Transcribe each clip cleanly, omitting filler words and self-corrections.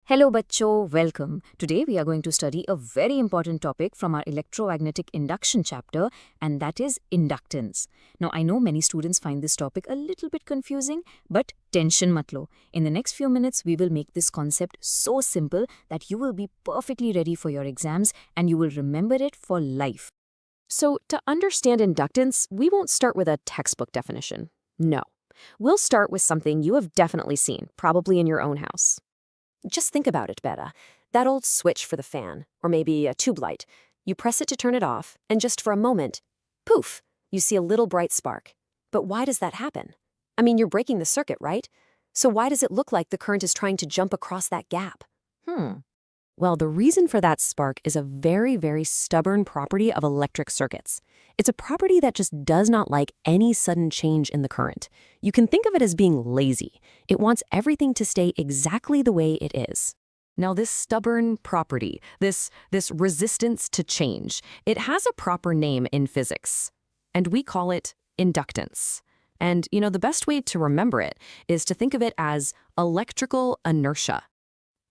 Hello bachcho, welcome. Today we are going to study a very important topic from our electromagnetic induction chapter, and that is inductance. Now I know many students find this topic a little bit confusing, but tension mat lo. In the next few minutes we will make this concept so simple that you will be perfectly ready for your exams and you will remember it for life. So, to understand inductance, we won't start with a textbook definition. No. We'll start with something you have definitely seen, probably in your own house. Just think about it, Betta. That old switch for the fan, or maybe a tube light. You press it to turn it off, and just for a moment, poof, you see a little bright spark. But why does that happen? I mean, you're breaking the circuit, right? So why does it look like the current is trying to jump across that gap? Well, the reason for that spark is a very, very stubborn property of electric circuits. It's a property that just does not like any sudden change in the current. You can think of it as being lazy. It wants everything to stay exactly the way it is. Now, this stubborn property, this resistance to change, it has a proper name in physics, and we call it inductance. And, the best way to remember it is to think of it as electrical inertia.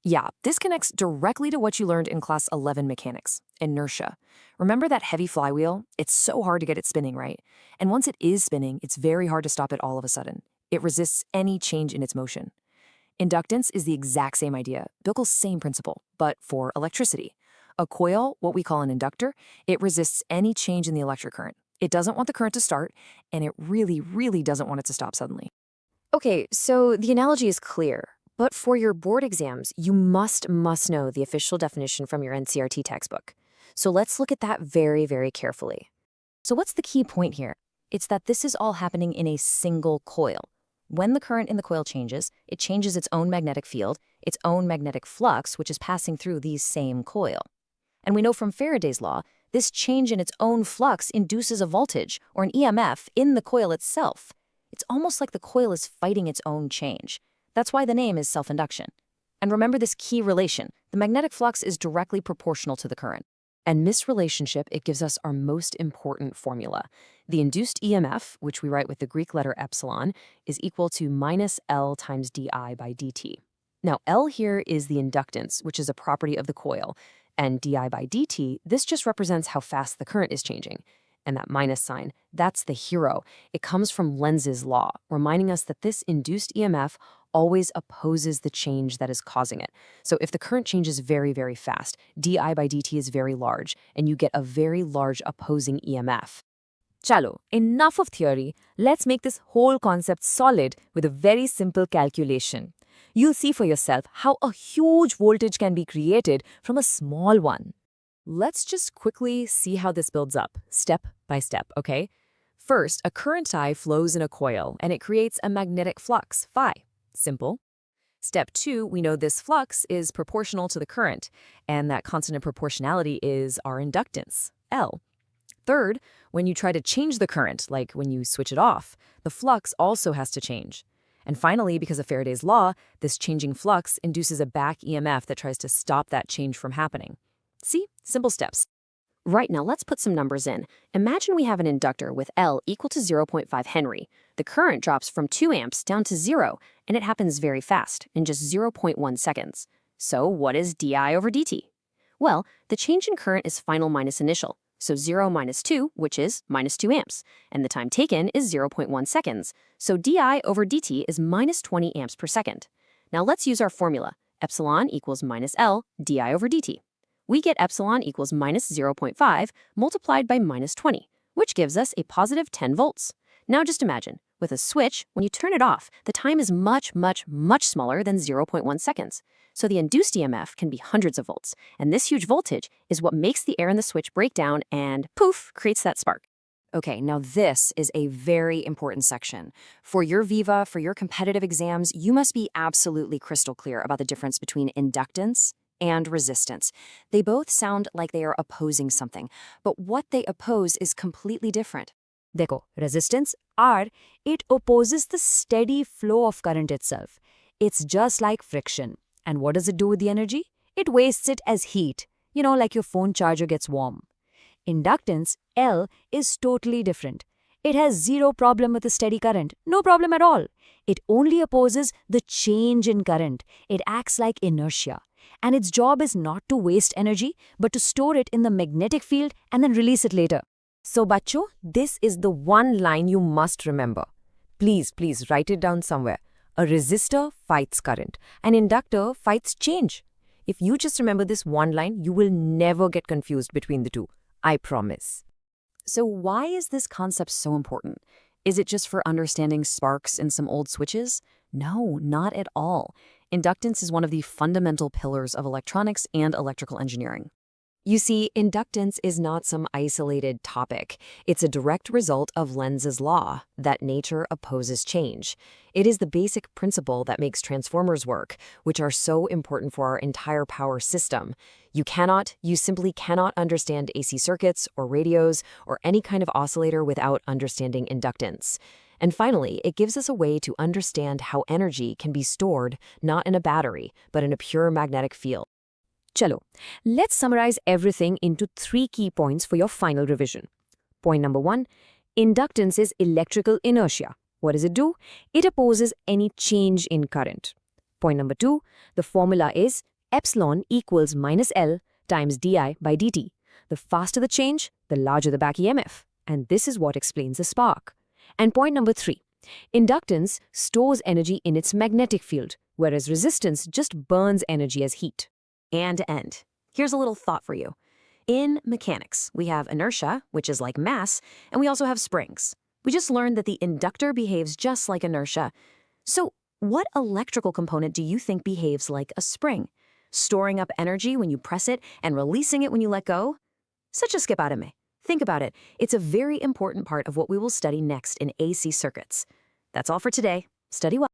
Yeah, this connects directly to what you learned in class 11 mechanics, inertia. Remember that heavy flywheel? It's so hard to get it spinning, right? And once it is spinning, it's very hard to stop it all of a sudden. It resists any change in its motion. Inductance is the exact same idea, Bickel's same principle, but for electricity. A coil, what we call an inductor, it resists any change in the electric current. It doesn't want the current to start, and it really, really doesn't want it to stop suddenly. Okay, so the analogy is clear. But for your board exams, you must know the official definition from your NCERT textbook. So let's look at that very, very carefully. So what's the key point here? It's that this is all happening in a single coil. When the current in the coil changes, it changes its own magnetic field, its own magnetic flux, which is passing through these same coil. And we know from Faraday's law, this change in its own flux induces a voltage, or an EMF, in the coil itself. It's almost like the coil is fighting its own change. That's why the name is self-induction. And remember this key relation. The magnetic flux is directly proportional to the current. And this relationship, it gives us our most important formula. The induced EMF, which we write with the Greek letter epsilon, is equal to minus L times di by dt. Now, L here is the inductance, which is a property of the coil. And di by dt, this just represents how fast the current is changing. And that minus sign, that's the hero. It comes from Lenz's law, reminding us that this induced EMF always opposes the change that is causing it. So if the current changes very, very fast, di by dt is very large, and you get a very large opposing EMF. Chalo, enough of theory. Let's make this whole concept solid with a very simple calculation. You'll see for yourself how a huge voltage can be created from a small one. Let's just quickly see how this builds up, step by step, okay? First, a current I flows in a coil, and it creates a magnetic flux, phi. Simple. Step 2, we know this flux is proportional to the current, and that constant of proportionality is our inductance, L. Third, when you try to change the current, like when you switch it off, the flux also has to change. And finally, because of Faraday's law, this changing flux induces a back EMF that tries to stop that change from happening. See? Simple steps. Right, now let's put some numbers in. Imagine we have an inductor with L equal to 0.5 Henry. The current drops from 2 amps down to 0, and it happens very fast, in just 0.1 seconds. So what is di over dt? Well, the change in current is final minus initial, so 0 minus 2, which is minus 2 amps, and the time taken is 0.1 seconds, so di over dt is minus 20 amps per second. Now let's use our formula. Epsilon equals minus L di over dt. We get epsilon equals minus 0.5 multiplied by minus 20, which gives us a positive 10 volts. Now just imagine, with a switch, when you turn it off, the time is much, much, much smaller than 0.1 seconds. So the induced EMF can be hundreds of volts, and this huge voltage is what makes the air in the switch break down and, poof, creates that spark. Okay, now this is a very important section. For your Viva, for your competitive exams, you must be absolutely crystal clear about the difference between inductance and resistance. They both sound like they are opposing something, but what they oppose is completely different. Dekho, resistance, R, it opposes the steady flow of current itself. It's just like friction. And what does it do with the energy? It wastes it as heat, like your phone charger gets warm. Inductance, L, is totally different. It has zero problem with a steady current, no problem at all. It only opposes the change in current. It acts like inertia. And its job is not to waste energy, but to store it in the magnetic field and then release it later. So, bachcho, this is the one line you must remember. Please write it down somewhere. A resistor fights current. An inductor fights change. If you just remember this one line, you will never get confused between the two. I promise. So why is this concept so important? Is it just for understanding sparks in some old switches? No, not at all. Inductance is one of the fundamental pillars of electronics and electrical engineering. You see, inductance is not some isolated topic. It's a direct result of Lenz's law, that nature opposes change. It is the basic principle that makes transformers work, which are so important for our entire power system. You simply cannot understand AC circuits or radios or any kind of oscillator without understanding inductance. And finally, it gives us a way to understand how energy can be stored not in a battery, but in a pure magnetic field. Chalo, let's summarize everything into 3 key points for your final revision. Point number 1, inductance is electrical inertia. What does it do? It opposes any change in current. Point number 2, the formula is epsilon equals minus L times di by dt. The faster the change, the larger the back EMF. And this is what explains the spark. And point number 3, inductance stores energy in its magnetic field, whereas resistance just burns energy as heat. And to end, here's a little thought for you. In mechanics, we have inertia, which is like mass, and we also have springs. We just learned that the inductor behaves just like inertia. So what electrical component do you think behaves like a spring? Storing up energy when you press it and releasing it when you let go? Such a skip out of me. Think about it. It's a very important part of what we will study next in AC circuits. That's all for today. Study well.